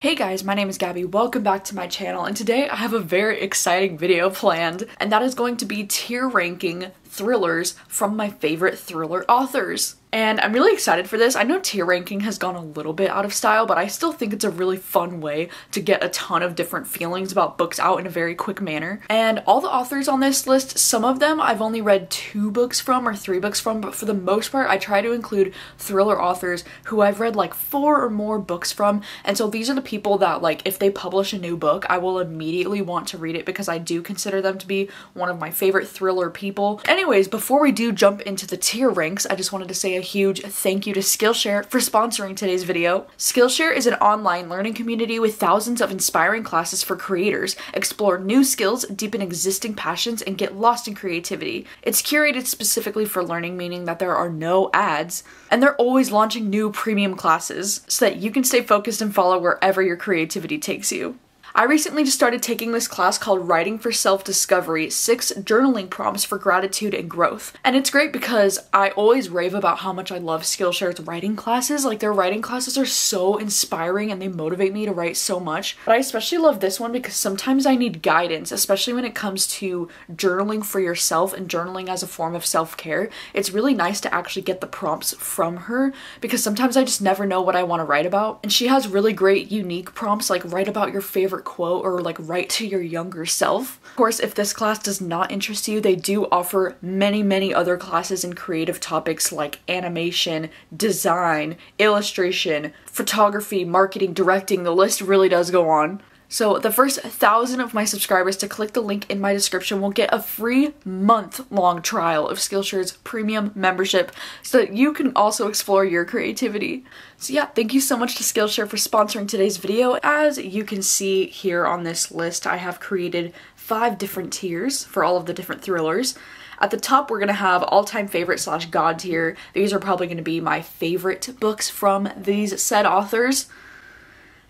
Hey guys, my name is Gabby. Welcome back to my channel, and today I have a very exciting video planned, and that is going to be tier ranking thrillers from my favorite thriller authors. And I'm really excited for this. I know tier ranking has gone a little bit out of style, but I still think it's a really fun way to get a ton of different feelings about books out in a very quick manner. And all the authors on this list, some of them I've only read 2 books from or 3 books from, but for the most part I try to include thriller authors who I've read like 4 or more books from. And so these are the people that, like, if they publish a new book, I will immediately want to read it because I do consider them to be one of my favorite thriller people. Anyways, before we do jump into the tier ranks, I just wanted to say a huge thank you to Skillshare for sponsoring today's video. Skillshare is an online learning community with thousands of inspiring classes for creators. Explore new skills, deepen existing passions, and get lost in creativity. It's curated specifically for learning, meaning that there are no ads, and they're always launching new premium classes so that you can stay focused and follow wherever your creativity takes you. I recently just started taking this class called Writing for Self-Discovery, 6 Journaling Prompts for Gratitude and Growth. And it's great because I always rave about how much I love Skillshare's writing classes. Like, their writing classes are so inspiring and they motivate me to write so much. But I especially love this one because sometimes I need guidance, especially when it comes to journaling for yourself and journaling as a form of self-care. It's really nice to actually get the prompts from her because sometimes I just never know what I want to write about. And she has really great, unique prompts, like write about your favorite quote or like write to your younger self. Of course, if this class does not interest you, they do offer many other classes in creative topics like animation, design, illustration, photography, marketing, directing. The list really does go on. So the first 1,000 of my subscribers to click the link in my description will get a free month-long trial of Skillshare's premium membership so that you can also explore your creativity. So yeah, thank you so much to Skillshare for sponsoring today's video. As you can see here on this list, I have created 5 different tiers for all of the different thrillers. At the top, we're going to have all-time favorite / God tier. These are probably going to be my favorite books from these said authors.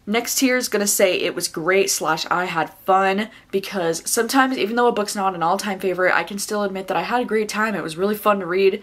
Next tier is going to say it was great / I had fun, because sometimes even though a book's not an all-time favorite, I can still admit that I had a great time. It was really fun to read.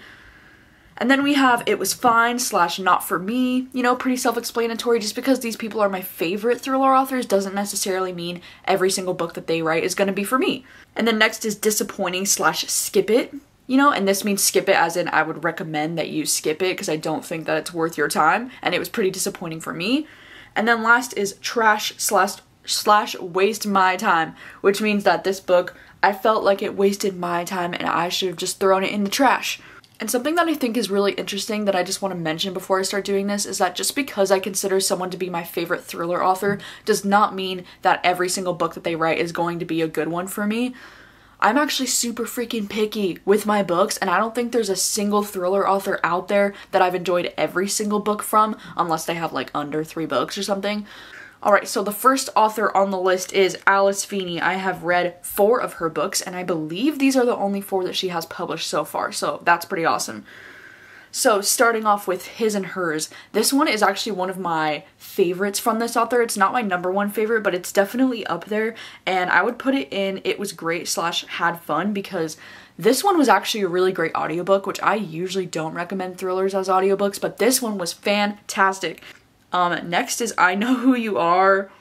And then we have it was fine / not for me. You know, pretty self-explanatory. Just because these people are my favorite thriller authors doesn't necessarily mean every single book that they write is going to be for me. And then next is disappointing / skip it. You know, and this means skip it as in I would recommend that you skip it because I don't think that it's worth your time, and it was pretty disappointing for me. And then last is trash / waste my time, which means that this book, I felt like it wasted my time and I should have just thrown it in the trash. And something that I think is really interesting that I just want to mention before I start doing this is that just because I consider someone to be my favorite thriller author does not mean that every single book that they write is going to be a good one for me. I'm actually super freaking picky with my books, and I don't think there's a single thriller author out there that I've enjoyed every single book from, unless they have like under 3 books or something. Alright, so the first author on the list is Alice Feeney. I have read 4 of her books, and I believe these are the only 4 that she has published so far, so that's pretty awesome. So starting off with His and Hers, this one is actually one of my favorites from this author. It's not my #1 favorite, but it's definitely up there, and I would put it in it was great / had fun because this one was actually a really great audiobook, which I usually don't recommend thrillers as audiobooks, but this one was fantastic. Next is I Know Who You Are.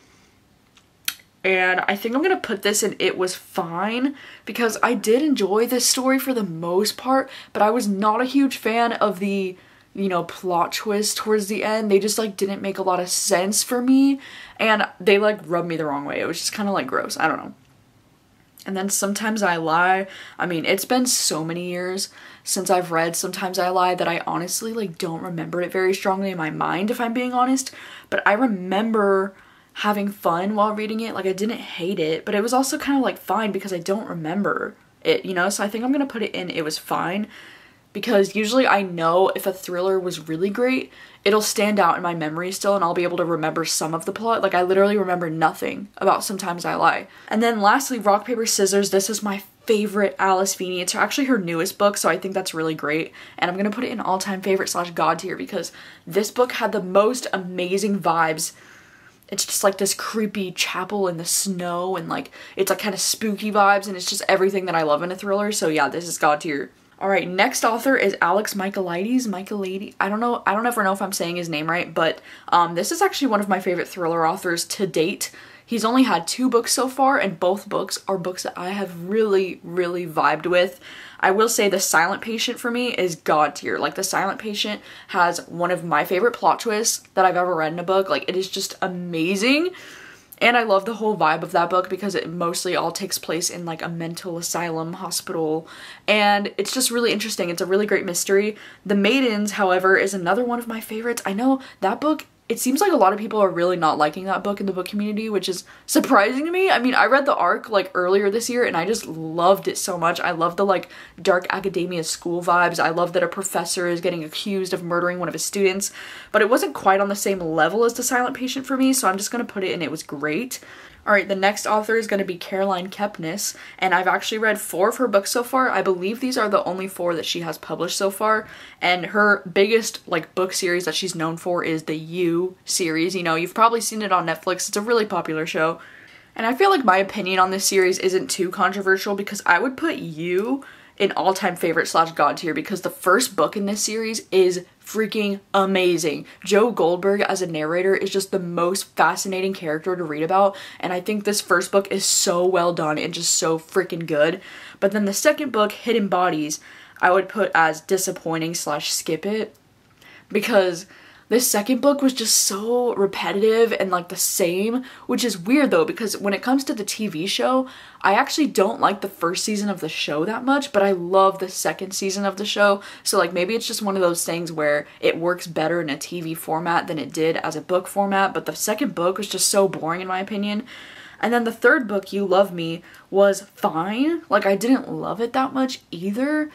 And I think I'm gonna put this in it was fine because I did enjoy this story for the most part, but I was not a huge fan of the, you know, plot twist towards the end. They just like didn't make a lot of sense for me, and they like rubbed me the wrong way. It was just kind of like gross. I don't know. And then Sometimes I Lie. I mean, it's been so many years since I've read Sometimes I Lie that I honestly like don't remember it very strongly in my mind, if I'm being honest, but I remember having fun while reading it. Like, I didn't hate it, but it was also kind of like fine because I don't remember it, you know? So I think I'm gonna put it in it was fine because usually I know if a thriller was really great, it'll stand out in my memory still and I'll be able to remember some of the plot. Like, I literally remember nothing about Sometimes I Lie. And then lastly, Rock, Paper, Scissors. This is my favorite Alice Feeney. It's actually her newest book, so I think that's really great. And I'm gonna put it in all-time favorite / God tier because this book had the most amazing vibes. It's just like this creepy chapel in the snow, and like it's like kind of spooky vibes, and it's just everything that I love in a thriller. So yeah, this is God tier. All right, next author is Alex Michaelides. I don't ever know if I'm saying his name right, but this is actually one of my favorite thriller authors to date. He's only had 2 books so far, and both books are books that I have really, really vibed with. I will say The Silent Patient for me is god tier. Like, The Silent Patient has one of my favorite plot twists that I've ever read in a book. Like, it is just amazing. And I love the whole vibe of that book because it mostly all takes place in like a mental asylum hospital, and it's just really interesting. It's a really great mystery. The Maidens, however, is another one of my favorites. I know that book, it seems like a lot of people are really not liking that book in the book community, which is surprising to me. I mean, I read the arc like earlier this year and I just loved it so much. I love the like dark academia school vibes. I love that a professor is getting accused of murdering one of his students, but it wasn't quite on the same level as The Silent Patient for me, so I'm just gonna put it in It Was Great. Alright, the next author is going to be Caroline Kepnis, and I've actually read 4 of her books so far. I believe these are the only 4 that she has published so far, and her biggest like book series that she's known for is the You series. You know, you've probably seen it on Netflix. It's a really popular show. And I feel like my opinion on this series isn't too controversial because I would put You in all-time favorite / god tier because the first book in this series is freaking amazing. Joe Goldberg as a narrator is just the most fascinating character to read about, and I think this first book is so well done and just so freaking good. But then the second book, Hidden Bodies, I would put as disappointing / skip it because this second book was just so repetitive and like the same, which is weird though because when it comes to the TV show, I actually don't like the first season of the show that much, but I love the second season of the show. So like maybe it's just one of those things where it works better in a TV format than it did as a book format, but the second book was just so boring in my opinion. And then the third book, You Love Me, was fine. Like I didn't love it that much either.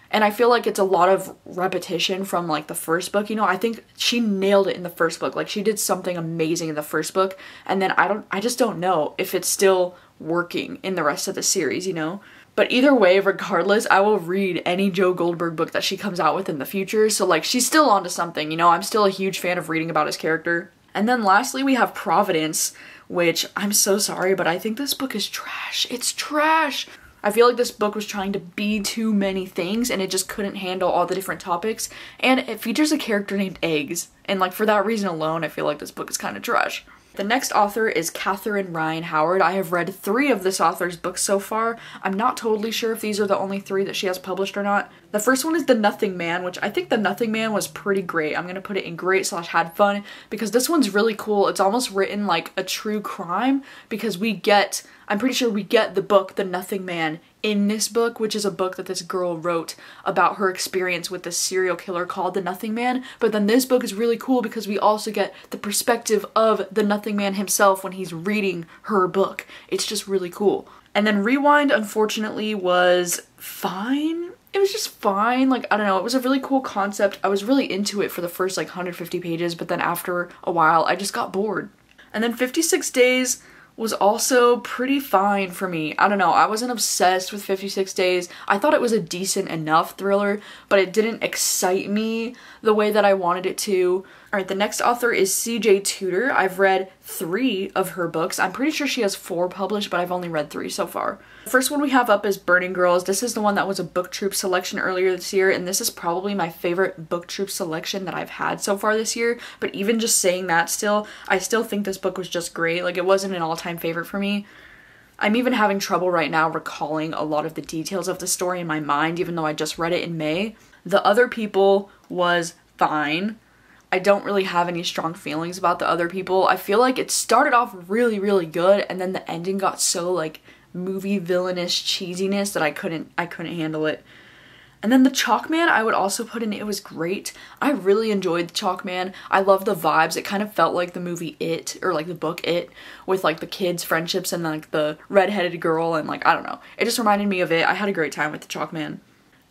And I feel like it's a lot of repetition from like the first book, you know. I think she nailed it in the first book. Like she did something amazing in the first book, and then I just don't know if it's still working in the rest of the series, you know. But either way, regardless, I will read any Joe Goldberg book that she comes out with in the future. So like she's still onto something, you know. I'm still a huge fan of reading about his character. And then lastly, we have Providence, which I'm so sorry, but I think this book is trash. It's trash. I feel like this book was trying to be too many things and it just couldn't handle all the different topics, and it features a character named Eggs, and like for that reason alone I feel like this book is kind of trash. The next author is Katherine Ryan Howard. I have read 3 of this author's books so far. I'm not totally sure if these are the only 3 that she has published or not. The first one is The Nothing Man, which I think The Nothing Man was pretty great. I'm gonna put it in great / had fun because this one's really cool. It's almost written like a true crime because I'm pretty sure we get the book The Nothing Man in this book, which is a book that this girl wrote about her experience with this serial killer called the Nothing Man. But then this book is really cool because we also get the perspective of the Nothing Man himself when he's reading her book. It's just really cool. And then Rewind, unfortunately, was fine. It was just fine. Like, I don't know, it was a really cool concept. I was really into it for the first like 150 pages, but then after a while I just got bored. And then 56 Days was also pretty fine for me. I don't know, I wasn't obsessed with 56 Days. I thought it was a decent enough thriller, but it didn't excite me the way that I wanted it to. Alright, the next author is CJ Tudor. I've read 3 of her books. I'm pretty sure she has 4 published, but I've only read 3 so far. The first one we have up is Burning Girls. This is the one that was a BookTube selection earlier this year, and this is probably my favorite BookTube selection that I've had so far this year. But even just saying that still, I still think this book was just great. Like, it wasn't an all-time favorite for me. I'm even having trouble right now recalling a lot of the details of the story in my mind, even though I just read it in May. The Other People was fine. I don't really have any strong feelings about The Other People. I feel like it started off really, really good, and then the ending got so like movie villainous cheesiness that I couldn't handle it. And then The Chalkman I would also put in It Was Great. I really enjoyed The Chalkman. I love the vibes. It kind of felt like the movie It, or like the book It, with like the kids' friendships and like the redheaded girl, and like, I don't know. It just reminded me of it. I had a great time with The Chalkman.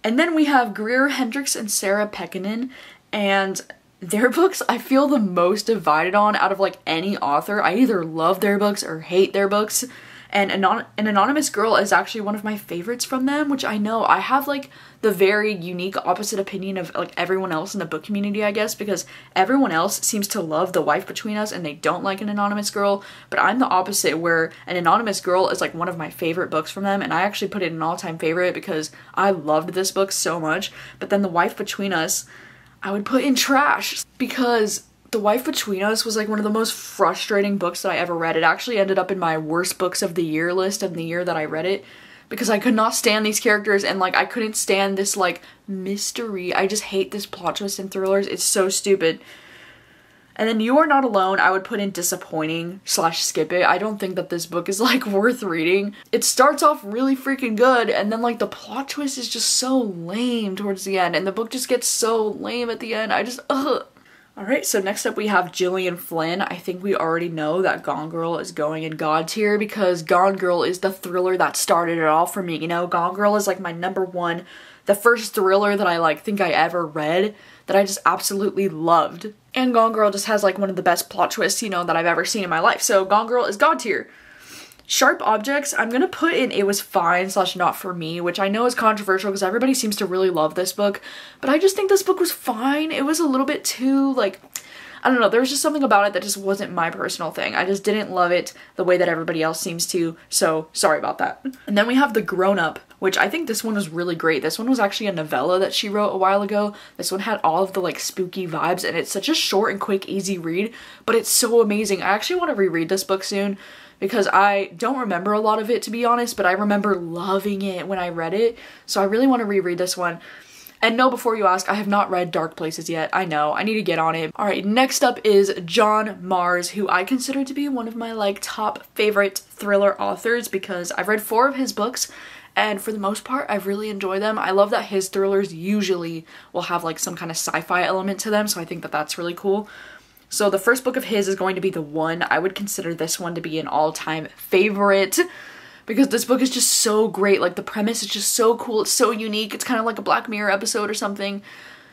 And then we have Greer Hendricks and Sarah Pekkanen, and their books I feel the most divided on out of like any author. I either love their books or hate their books. And An Anonymous Girl is actually one of my favorites from them, which I know I have like the very unique opposite opinion of like everyone else in the book community, I guess, because everyone else seems to love The Wife Between Us and they don't like An Anonymous Girl, but I'm the opposite, where An Anonymous Girl is like one of my favorite books from them, and I actually put it in an all-time favorite because I loved this book so much. But then The Wife Between Us, I would put in trash because The Wife Between Us was like one of the most frustrating books that I ever read. It actually ended up in my worst books of the year list of the year that I read it, because I could not stand these characters and like I couldn't stand this like mystery. I just hate this plot twist in thrillers. It's so stupid. And then You Are Not Alone, I would put in disappointing / skip it. I don't think that this book is like worth reading. It starts off really freaking good and then like the plot twist is just so lame towards the end, and the book just gets so lame at the end. I just ugh. Alright, so next up we have Jillian Flynn. I think we already know that Gone Girl is going in God tier because Gone Girl is the thriller that started it all for me. You know, Gone Girl is like my #1, the first thriller that I like think I ever read that I just absolutely loved. And Gone Girl just has like one of the best plot twists, you know, that I've ever seen in my life. So Gone Girl is God tier. Sharp Objects, I'm gonna put in It Was Fine / not for me, which I know is controversial because everybody seems to really love this book, but I just think this book was fine. It was a little bit too, like, I don't know, there was just something about it that just wasn't my personal thing. I just didn't love it the way that everybody else seems to, so sorry about that. And then we have The Grown Up, which I think this one was really great. This one was actually a novella that she wrote a while ago. This one had all of the like spooky vibes, and it's such a short and quick, easy read, but it's so amazing. I actually want to reread this book soon, because I don't remember a lot of it, to be honest, but I remember loving it when I read it, so I really want to reread this one. And no, before you ask, I have not read Dark Places yet. I know, I need to get on it. Alright, next up is John Marrs, who I consider to be one of my like top favorite thriller authors because I've read 4 of his books, and for the most part, I've really enjoyed them. I love that his thrillers usually will have like some kind of sci-fi element to them, so I think that that's really cool. So the first book of his is going to be The One. I would consider this one to be an all-time favorite because this book is just so great. Like the premise is just so cool. It's so unique. It's kind of like a Black Mirror episode or something,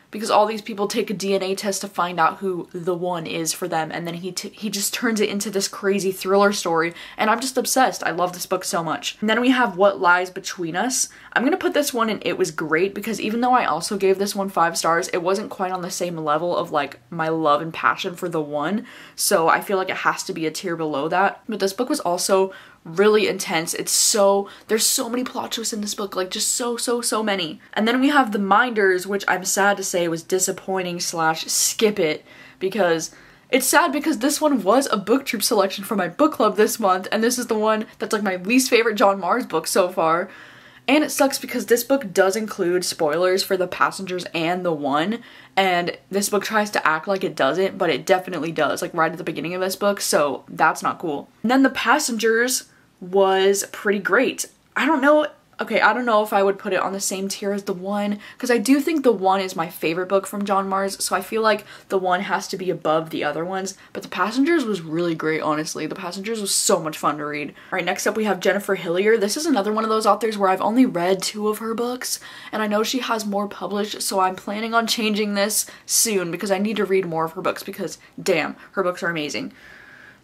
because all these people take a DNA test to find out who the one is for them, and then he just turns it into this crazy thriller story, and I'm just obsessed. I love this book so much. And then we have What Lies Between Us. I'm gonna put this one in It Was Great because even though I also gave this one 5 stars, it wasn't quite on the same level of like my love and passion for The One, so I feel like it has to be a tier below that. But this book was also really intense. There's so many plot twists in this book, like just so many. And then we have The Minders, which I'm sad to say was disappointing / skip it, because it's sad because this one was a booktube selection for my book club this month, and this is the one that's like my least favorite John Marrs book so far. And it sucks because this book does include spoilers for The Passengers and The One, and this book tries to act like it doesn't, but it definitely does, like right at the beginning of this book, so that's not cool. And then The Passengers was pretty great. I don't know if I would put it on the same tier as The One, because I do think The One is my favorite book from John Marrs, so I feel like The One has to be above the other ones, but The Passengers was really great, honestly. The Passengers was so much fun to read. Alright, next up we have Jennifer Hillier. This is another one of those authors where I've only read 2 of her books, and I know she has more published, so I'm planning on changing this soon because I need to read more of her books because, damn, her books are amazing.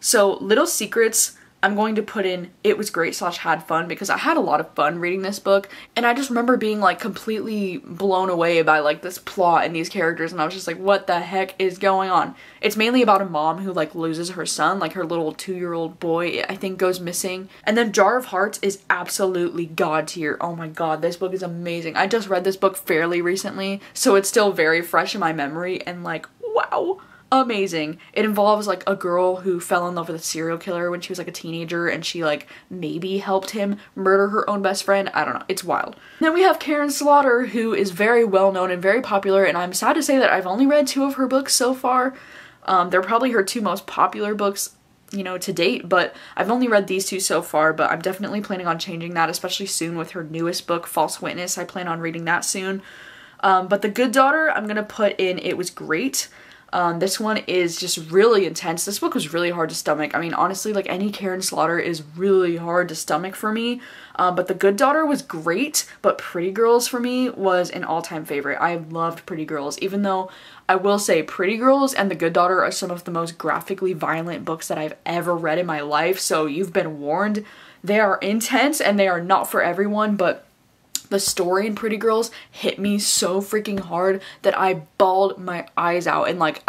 So, Little Secrets, I'm going to put in It Was Great / had fun because I had a lot of fun reading this book, and I just remember being like completely blown away by like this plot and these characters, and I was just like, what the heck is going on? It's mainly about a mom who like loses her son, like her little 2-year-old boy I think goes missing. And then Jar of Hearts is absolutely god tier. Oh my god, this book is amazing. I just read this book fairly recently, so it's still very fresh in my memory, and like, wow, amazing. It involves like a girl who fell in love with a serial killer when she was like a teenager, and she like maybe helped him murder her own best friend. I don't know, it's wild. Then we have Karen Slaughter, who is very well known and very popular, and I'm sad to say that I've only read 2 of her books so far. They're probably her 2 most popular books, you know, to date, but I've only read these 2 so far, but I'm definitely planning on changing that, especially soon with her newest book, False Witness. I plan on reading that soon. But The Good Daughter, I'm gonna put in It Was Great. This one is just really intense. This book was really hard to stomach. I mean, honestly, like any Karen Slaughter is really hard to stomach for me. But The Good Daughter was great, but Pretty Girls for me was an all-time favorite. I loved Pretty Girls, even though I will say Pretty Girls and The Good Daughter are some of the most graphically violent books that I've ever read in my life. So you've been warned. They are intense and they are not for everyone, but the story in Pretty Girls hit me so freaking hard that I bawled my eyes out. And like,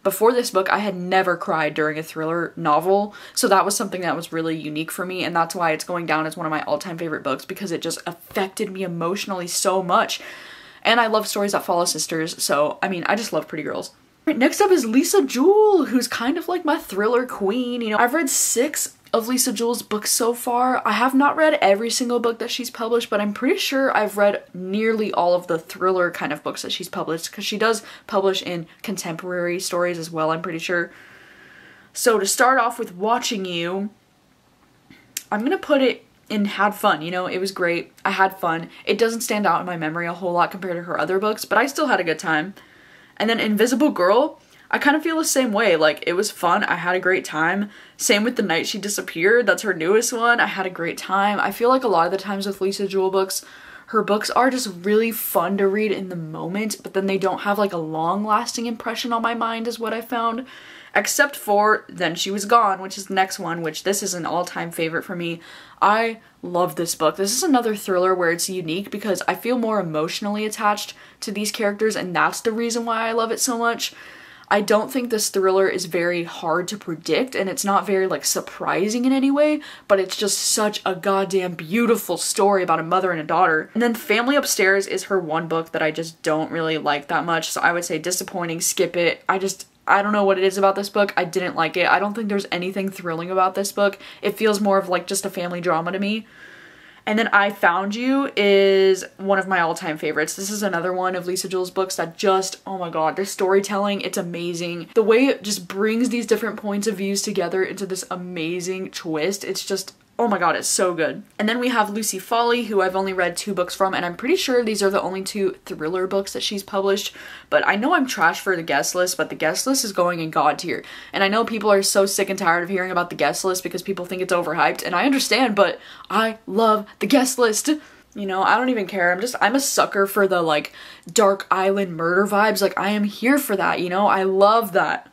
before this book, I had never cried during a thriller novel. So that was something that was really unique for me. And that's why it's going down as one of my all-time favorite books, because it just affected me emotionally so much. And I love stories that follow sisters. So, I mean, I just love Pretty Girls. Right, next up is Lisa Jewell, who's kind of like my thriller queen. You know, I've read 6 of Lisa Jewell's books so far. I have not read every single book that she's published, but I'm pretty sure I've read nearly all of the thriller kind of books that she's published, because she does publish in contemporary stories as well, I'm pretty sure. So to start off with Watching You, I'm gonna put it in had fun. You know, it was great. I had fun. It doesn't stand out in my memory a whole lot compared to her other books, but I still had a good time. And then Invisible Girl, I kind of feel the same way. Like, it was fun. I had a great time. Same with The Night She Disappeared. That's her newest one. I had a great time. I feel like a lot of the times with Lisa Jewell books, her books are just really fun to read in the moment, but then they don't have like a long-lasting impression on my mind is what I found. Except for Then She Was Gone, which is the next one, which this is an all-time favorite for me. I love this book. This is another thriller where it's unique because I feel more emotionally attached to these characters, and that's the reason why I love it so much. I don't think this thriller is very hard to predict, and it's not very like surprising in any way, but it's just such a goddamn beautiful story about a mother and a daughter. And then Family Upstairs is her one book that I just don't really like that much, so I would say disappointing, skip it. I don't know what it is about this book. I didn't like it. I don't think there's anything thrilling about this book. It feels more of like just a family drama to me. And then I Found You is one of my all-time favorites. This is another one of Lisa Jewell's books that just, oh my god, the storytelling, it's amazing. The way it just brings these different points of views together into this amazing twist, it's just, oh my god, it's so good. And then we have Lucy Foley, who I've only read 2 books from, and I'm pretty sure these are the only 2 thriller books that she's published. But I know I'm trash for the guest list, but the guest list is going in god tier. And I know people are so sick and tired of hearing about the guest list because people think it's overhyped, and I understand, but I love the guest list. You know, I don't even care. I'm a sucker for the like Dark Island murder vibes. Like, I am here for that, you know? I love that.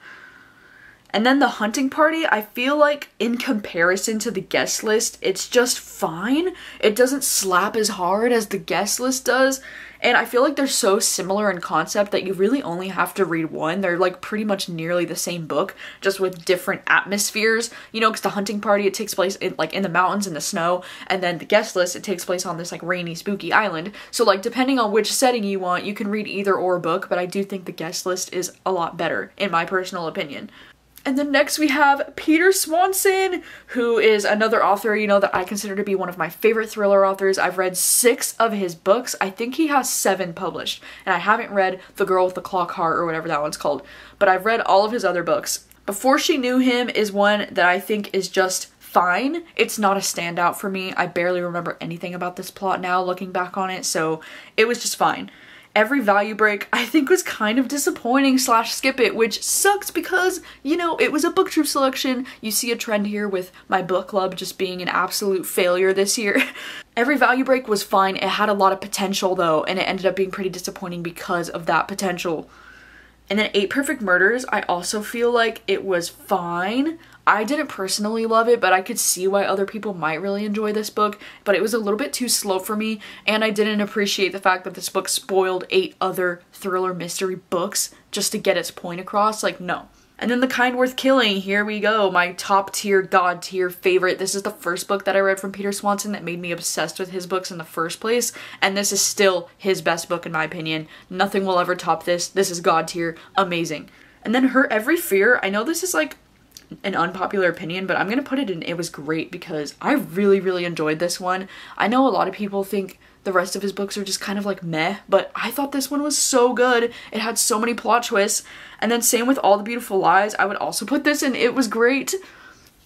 And then The Hunting Party, I feel like in comparison to the guest list, it's just fine. It doesn't slap as hard as the guest list does. And I feel like they're so similar in concept that you really only have to read one. They're like pretty much nearly the same book, just with different atmospheres. You know, because The Hunting Party, it takes place in, like in the mountains in the snow. And then the guest list, it takes place on this like rainy, spooky island. So like depending on which setting you want, you can read either or book. But I do think the guest list is a lot better, in my personal opinion. And then next we have Peter Swanson, who is another author, you know, that I consider to be one of my favorite thriller authors. I've read 6 of his books. I think he has 7 published. And I haven't read The Girl with the Clock Heart or whatever that one's called. But I've read all of his other books. Before She Knew Him is one that I think is just fine. It's not a standout for me. I barely remember anything about this plot now looking back on it, so it was just fine. Every Value Break I think was kind of disappointing / skip it, which sucks because, you know, it was a booktube selection. You see a trend here with my book club just being an absolute failure this year. Every Value Break was fine. It had a lot of potential though, and it ended up being pretty disappointing because of that potential. And then 8 Perfect Murders, I also feel like it was fine. I didn't personally love it, but I could see why other people might really enjoy this book, but it was a little bit too slow for me, and I didn't appreciate the fact that this book spoiled 8 other thriller mystery books just to get its point across. Like, no. And then The Kind Worth Killing, here we go, my top tier, god tier favorite. This is the first book that I read from Peter Swanson that made me obsessed with his books in the first place, and this is still his best book in my opinion. Nothing will ever top this. This is god tier, amazing. And then Her Every Fear, I know this is like an unpopular opinion, but I'm gonna put it in it was great because I really enjoyed this one. I know a lot of people think the rest of his books are just kind of like meh, but I thought this one was so good. It had so many plot twists. And then same with All the Beautiful Lies, I would also put this in it was great.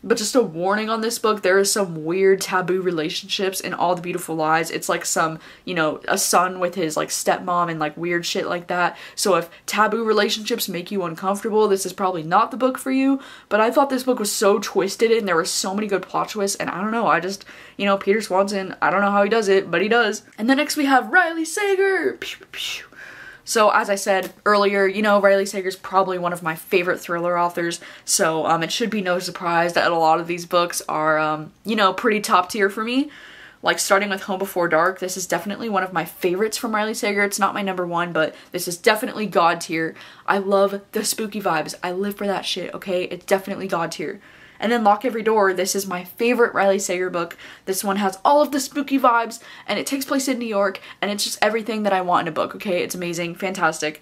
But just a warning on this book, there is some weird taboo relationships in All the Beautiful Lies. It's like some, you know, a son with his like stepmom and like weird shit like that. So if taboo relationships make you uncomfortable, this is probably not the book for you. But I thought this book was so twisted and there were so many good plot twists, and I don't know, I just, you know, Peter Swanson, I don't know how he does it, but he does. And then next we have Riley Sager. Pew, pew. So as I said earlier, you know, Riley Sager's probably one of my favorite thriller authors, so it should be no surprise that a lot of these books are, you know, pretty top tier for me. Like starting with Home Before Dark, this is definitely one of my favorites from Riley Sager. It's not my #1, but this is definitely God tier. I love the spooky vibes. I live for that shit, okay? It's definitely God tier. And then Lock Every Door, this is my favorite Riley Sager book. This one has all of the spooky vibes, and it takes place in New York, and it's just everything that I want in a book, okay? It's amazing, fantastic.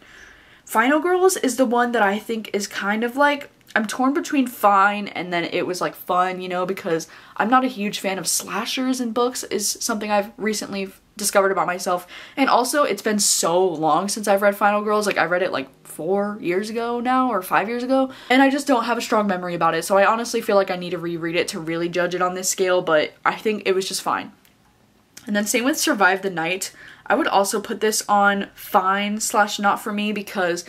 Final Girls is the one that I think is kind of like, I'm torn between fine and then it was like fun, you know, because I'm not a huge fan of slashers in books, is something I've recently discovered about myself. And also, it's been so long since I've read Final Girls. Like, I read it like 4 years ago now, or 5 years ago, and I just don't have a strong memory about it. So I honestly feel like I need to reread it to really judge it on this scale, but I think it was just fine. And then same with Survive the Night. I would also put this on fine / not for me, because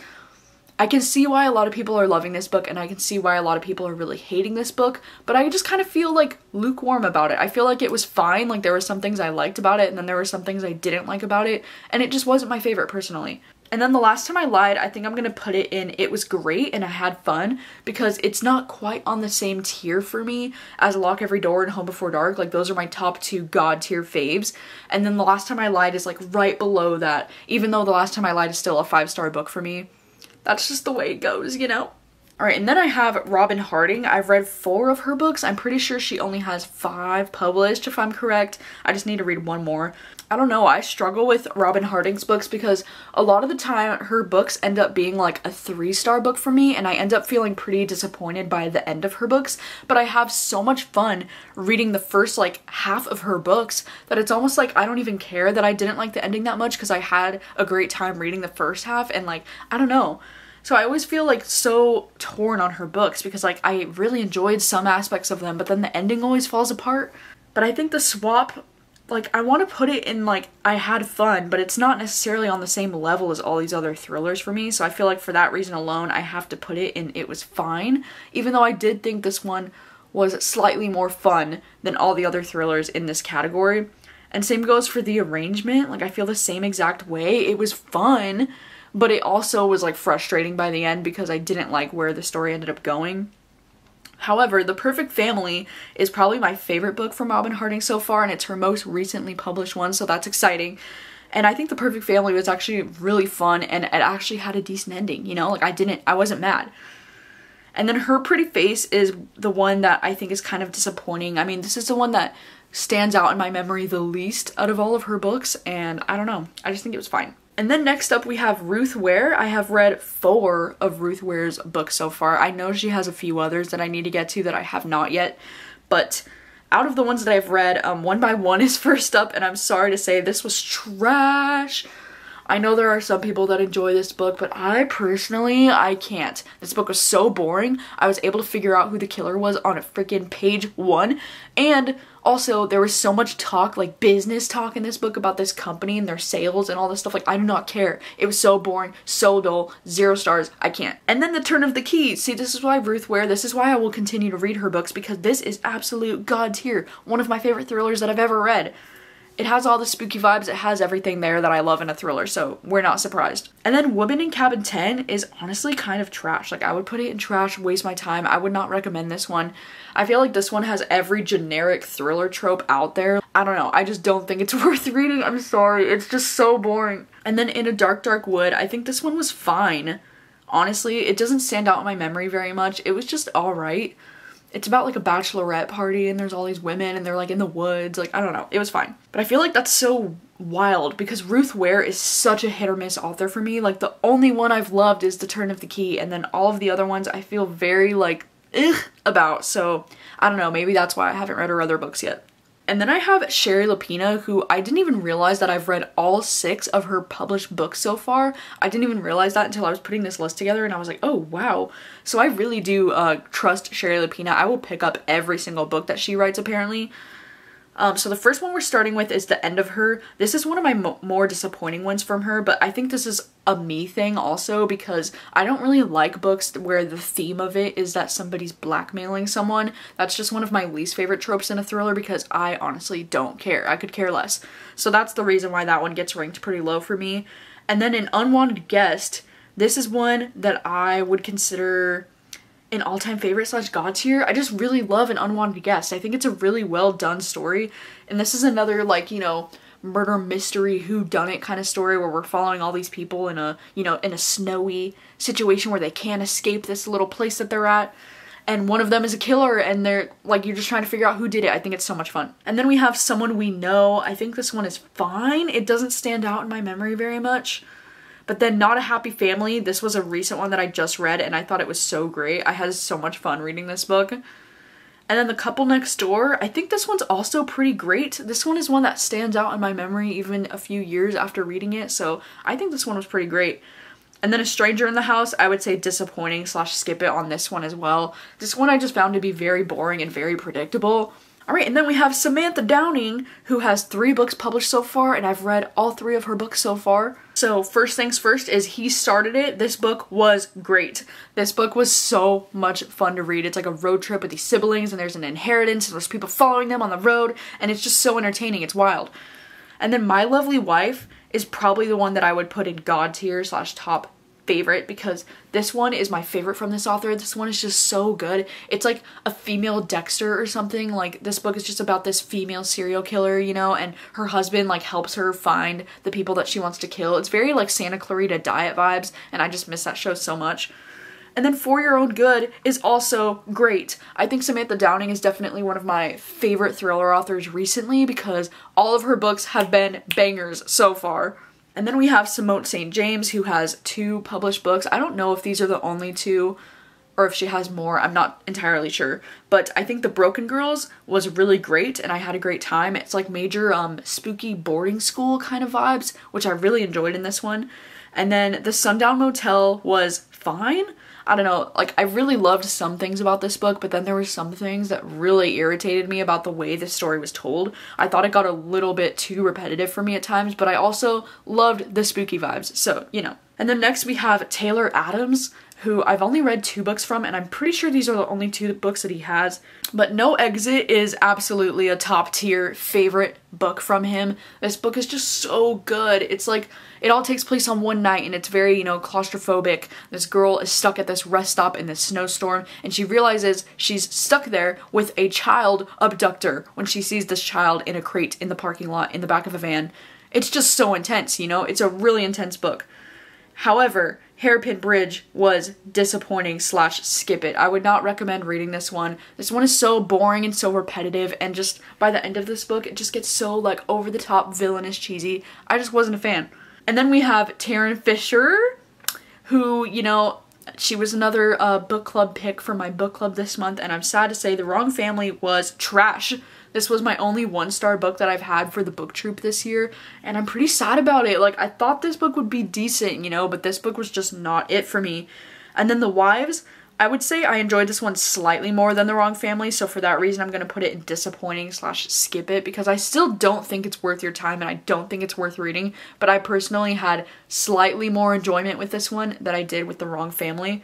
I can see why a lot of people are loving this book and I can see why a lot of people are really hating this book, but I just kind of feel like lukewarm about it. I feel like it was fine, like there were some things I liked about it and then there were some things I didn't like about it, and it just wasn't my favorite personally. And then The Last Time I Lied, I think I'm gonna put it in it was great and I had fun, because it's not quite on the same tier for me as Lock Every Door and Home Before Dark. Like, those are my top 2 God tier faves. And then The Last Time I Lied is like right below that, even though The Last Time I Lied is still a 5-star book for me. That's just the way it goes, you know? Alright, and then I have Robin Harding. I've read 4 of her books. I'm pretty sure she only has 5 published, if I'm correct. I just need to read 1 more. I don't know, I struggle with Robin Harding's books because a lot of the time her books end up being like a 3-star book for me, and I end up feeling pretty disappointed by the end of her books, but I have so much fun reading the first like half of her books that it's almost like I don't even care that I didn't like the ending that much, because I had a great time reading the first half, and like, I don't know. So I always feel like so torn on her books because like I really enjoyed some aspects of them, but then the ending always falls apart. But I think the swap, like, I want to put it in like I had fun, but it's not necessarily on the same level as all these other thrillers for me. So I feel like for that reason alone, I have to put it in it was fine, even though I did think this one was slightly more fun than all the other thrillers in this category. And same goes for The Arrangement. Like, I feel the same exact way. It was fun, but it also was like frustrating by the end because I didn't like where the story ended up going. However, The Perfect Family is probably my favorite book from Robin Harding so far, and it's her most recently published one, so that's exciting. And I think The Perfect Family was actually really fun, and it actually had a decent ending, you know? Like, I wasn't mad. And then Her Pretty Face is the one that I think is kind of disappointing. I mean, this is the one that stands out in my memory the least out of all of her books, and I don't know. I just think it was fine. And then next up we have Ruth Ware. I have read 4 of Ruth Ware's books so far. I know she has a few others that I need to get to that I have not yet, but out of the ones that I've read, One by One is first up, and I'm sorry to say this was trash. I know there are some people that enjoy this book, but I personally, I can't. This book was so boring. I was able to figure out who the killer was on a freaking page 1, and also there was so much talk, like business talk in this book about this company and their sales and all this stuff. Like, I do not care. It was so boring, so dull, 0 stars. I can't. And then The Turn of the Key. See, this is why Ruth Ware, this is why I will continue to read her books, because this is absolute God tier. One of my favorite thrillers that I've ever read. It has all the spooky vibes, it has everything there that I love in a thriller, so we're not surprised. And then Woman in Cabin 10 is honestly kind of trash. Like, I would put it in trash, waste my time. I would not recommend this one. I feel like this one has every generic thriller trope out there. I don't know, I just don't think it's worth reading. I'm sorry, it's just so boring. And then In a Dark, Dark Wood, I think this one was fine. Honestly, it doesn't stand out in my memory very much. It was just alright. It's about like a bachelorette party and there's all these women and they're like in the woods. Like, I don't know. It was fine. But I feel like that's so wild because Ruth Ware is such a hit or miss author for me. Like, the only one I've loved is The Turn of the Key, and then all of the other ones I feel very like ugh about. So I don't know. Maybe that's why I haven't read her other books yet. And then I have Sherry Lopina, who I didn't even realize that I've read all 6 of her published books so far. I didn't even realize that until I was putting this list together, and I was like, oh wow. So I really do trust Sherry Lopina. I will pick up every single book that she writes apparently. So the first one we're starting with is The End of Her. This is one of my more disappointing ones from her, but I think this is a me thing also because I don't really like books where the theme of it is that somebody's blackmailing someone. That's just one of my least favorite tropes in a thriller because I honestly don't care. I could care less. So that's the reason why that one gets ranked pretty low for me. And then in Unwanted Guest, this is one that I would consider an all-time favorite / god tier. I just really love An Unwanted Guest. I think it's a really well done story, and this is another, like, you know, murder mystery whodunit kind of story where we're following all these people in a, you know, in a snowy situation where they can't escape this little place that they're at, and one of them is a killer, and they're like, you're just trying to figure out who did it. I think it's so much fun. And then we have Someone We Know. I think this one is fine. It doesn't stand out in my memory very much. But then Not a Happy Family, this was a recent one that I just read and I thought it was so great. I had so much fun reading this book. And then The Couple Next Door, I think this one's also pretty great. This one is one that stands out in my memory even a few years after reading it, so I think this one was pretty great. And then A Stranger in the House, I would say disappointing / skip it on this one as well. This one I just found to be very boring and very predictable. Alright, and then we have Samantha Downing, who has 3 books published so far, and I've read all 3 of her books so far. So first things first is He Started It. This book was great. This book was so much fun to read. It's like a road trip with these siblings, and there's an inheritance, and there's people following them on the road, and it's just so entertaining. It's wild. And then My Lovely Wife is probably the one that I would put in god tier / top favorite because this one is my favorite from this author. This one is just so good. It's like a female Dexter or something. Like, this book is just about this female serial killer, you know, and her husband like helps her find the people that she wants to kill. It's very like Santa Clarita Diet vibes, and I just miss that show so much. And then For Your Own Good is also great. I think Samantha Downing is definitely one of my favorite thriller authors recently because all of her books have been bangers so far. And then we have Simone St James, who has 2 published books. I don't know if these are the only 2 or if she has more. I'm not entirely sure. But I think The Broken Girls was really great and I had a great time. It's like major spooky boarding school kind of vibes, which I really enjoyed in this one. And then The Sundown Motel was fine. I don't know, like, I really loved some things about this book, but then there were some things that really irritated me about the way the story was told. I thought it got a little bit too repetitive for me at times, but I also loved the spooky vibes, so, you know. And then next we have Taylor Adams, who I've only read 2 books from, and I'm pretty sure these are the only 2 books that he has. But No Exit is absolutely a top tier favorite book from him. This book is just so good. It's like, it all takes place on one night, and it's very, you know, claustrophobic. This girl is stuck at this rest stop in this snowstorm, and she realizes she's stuck there with a child abductor when she sees this child in a crate in the parking lot in the back of a van. It's just so intense, you know? It's a really intense book. However, Hairpin Bridge was disappointing / skip it. I would not recommend reading this one. This one is so boring and so repetitive, and just by the end of this book, it just gets so like over the top, villainous, cheesy. I just wasn't a fan. And then we have Taryn Fisher, who, you know, she was another book club pick for my book club this month, and I'm sad to say The Wrong Family was trash. This was my only 1-star book that I've had for the book troop this year, and I'm pretty sad about it. Like, I thought this book would be decent, you know, but this book was just not it for me. And then The Wives, I would say I enjoyed this one slightly more than The Wrong Family, so for that reason I'm going to put it in disappointing / skip it, because I still don't think it's worth your time and I don't think it's worth reading, but I personally had slightly more enjoyment with this one than I did with The Wrong Family.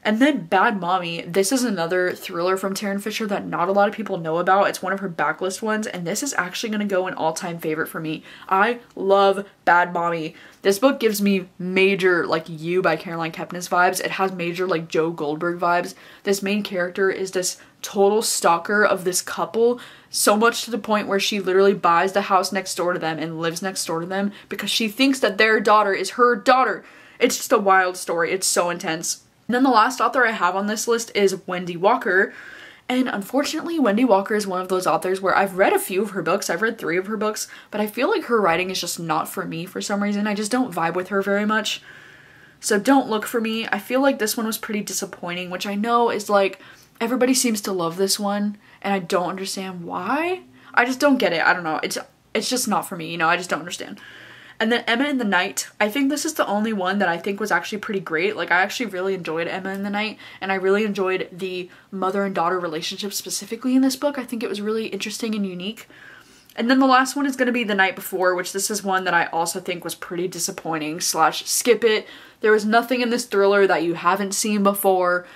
And then Bad Mommy, this is another thriller from Taryn Fisher that not a lot of people know about. It's one of her backlist ones, and this is actually going to go an all-time favorite for me. I love Bad Mommy. This book gives me major, like, You by Caroline Kepnis vibes. It has major, like, Joe Goldberg vibes. This main character is this total stalker of this couple, so much to the point where she literally buys the house next door to them and lives next door to them because she thinks that their daughter is her daughter. It's just a wild story. It's so intense. And then the last author I have on this list is Wendy Walker, and unfortunately Wendy Walker is one of those authors where I've read a few of her books. I've read 3 of her books, but I feel like her writing is just not for me for some reason. I just don't vibe with her very much, so don't look for me. I feel like this one was pretty disappointing, which I know is like, everybody seems to love this one, and I don't understand why. I just don't get it. I don't know. It's just not for me, you know, I just don't understand. And then Emma in the Night, I think this is the only one that I think was actually pretty great. Like, I actually really enjoyed Emma in the Night, and I really enjoyed the mother and daughter relationship specifically in this book. I think it was really interesting and unique. And then the last one is going to be The Night Before, which this is one that I also think was pretty disappointing / skip it. There was nothing in this thriller that you haven't seen before.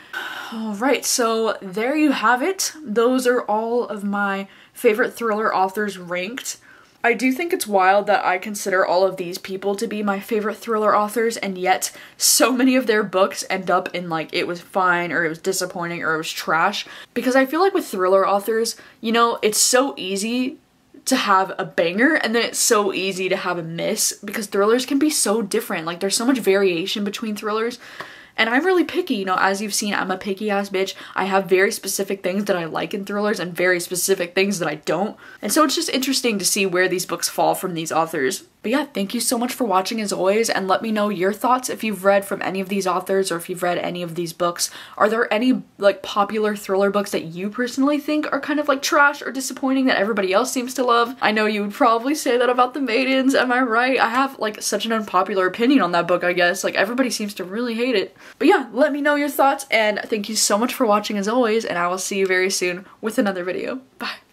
Alright, so there you have it. Those are all of my favorite thriller authors ranked. I do think it's wild that I consider all of these people to be my favorite thriller authors, and yet so many of their books end up in like, it was fine, or it was disappointing, or it was trash. Because I feel like with thriller authors, you know, it's so easy to have a banger, and then it's so easy to have a miss, because thrillers can be so different. Like, there's so much variation between thrillers. And I'm really picky, you know, as you've seen, I'm a picky ass bitch. I have very specific things that I like in thrillers and very specific things that I don't. And so it's just interesting to see where these books fall from these authors. But yeah, thank you so much for watching as always, and let me know your thoughts if you've read from any of these authors or if you've read any of these books. Are there any like popular thriller books that you personally think are kind of like trash or disappointing that everybody else seems to love? I know you would probably say that about The Maidens, am I right? I have like such an unpopular opinion on that book, I guess. Like, everybody seems to really hate it. But yeah, let me know your thoughts, and thank you so much for watching as always, and I will see you very soon with another video. Bye.